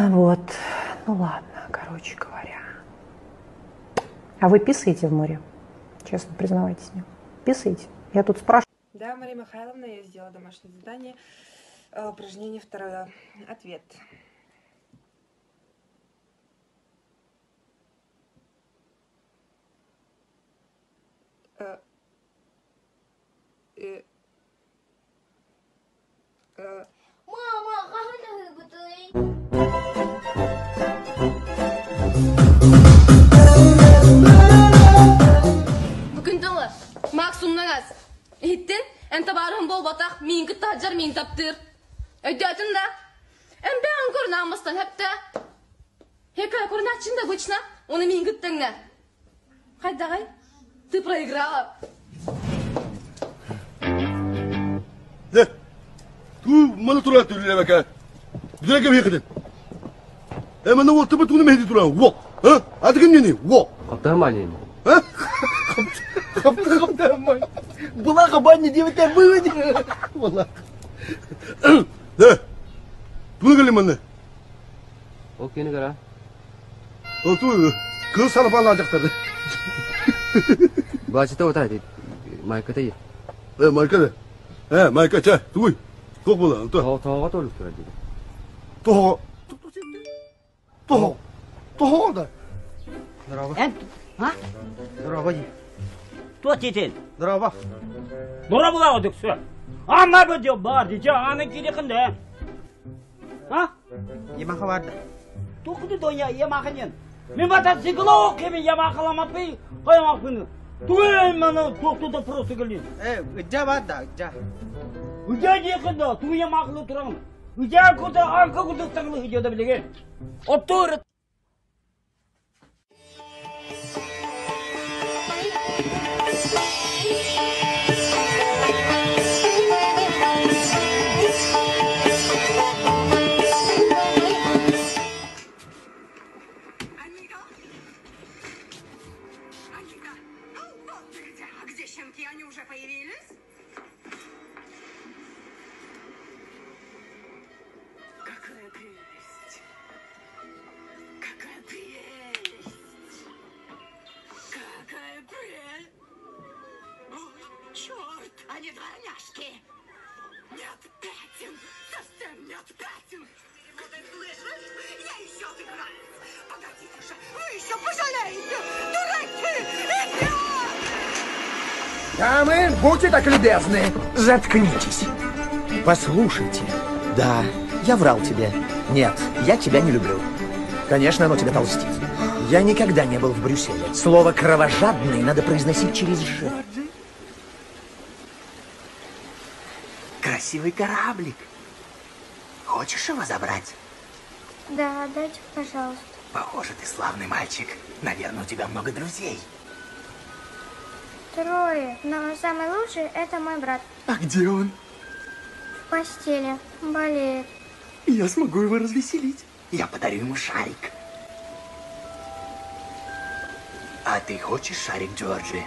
Вот. Ну ладно, короче говоря. А вы писаете в море? Честно, признавайтесь мне. Писаете? Я тут спрашиваю. Да, Мария Михайловна, я сделала домашнее задание. Упражнение второе. Ответ. Мама, kahve betul. Bugün dolu. Maksumdan az. Hittin, ente barın bol batak, min kıt tacar, min taptır. Ödüyatın da. En ben korunamastan hep de. Hekala korunatçın da güçna, onu min kıttın da. Hadi da gay. Ты проиграла. Да. Ту манатурат үлләмәкә. Дүрәгә бихиден. Әмәне ул тыбы туны мәһди тура. Во. Ха? Адыгын нене? Во. Каптамани. Ха? Каптамани. Була кабанны дип тә булды. Валла. Да. Туны галиманы. О кені кара. О ту кыз сарапан ажактады. Бачыта отайды. Майката. Майкада. Майка ча. Туй. Ток була. Тауга толуп турат dedi. Тоо. Тоо да. Здорово. А? Здорово. Кто тетель? Здорово. Здорово да одык все. Ама бе диyor бар diye anın kirikinde. Ha? Yemaka vardı. Tokudu donya yemakın. Men bata siklok gibi yemakalamat bey. Koyamak bunu. Tuğayım bana toktu просто gelin. Gıcca vardı gıcca. Gıcca diye kında tuğ yemaklı turan. Gıcca kutu arka kutu takılı hıcı da bilege. Otur. Они уже появились? Какая прелесть! Какая прелесть! Какая прелесть! Ой, черт, они дворняжки! Нет пятен! Совсем нет пятен! Ты слышишь? Я еще отыграюсь! Погодите же, вы еще пожалеете! Дураки! Идиот! Дамы, будьте так любезны, заткнитесь. Послушайте. Да, я врал тебе. Нет, я тебя не люблю. Конечно, оно тебя толстит. Я никогда не был в Брюсселе. Слово «кровожадный» надо произносить через «ж». Красивый кораблик. Хочешь его забрать? Да, дайте, пожалуйста. Похоже, ты славный мальчик. Наверное, у тебя много друзей. Трое, но самый лучший это мой брат. А где он? В постели, болеет. Я смогу его развеселить. Я подарю ему шарик. А ты хочешь шарик, Джорджи?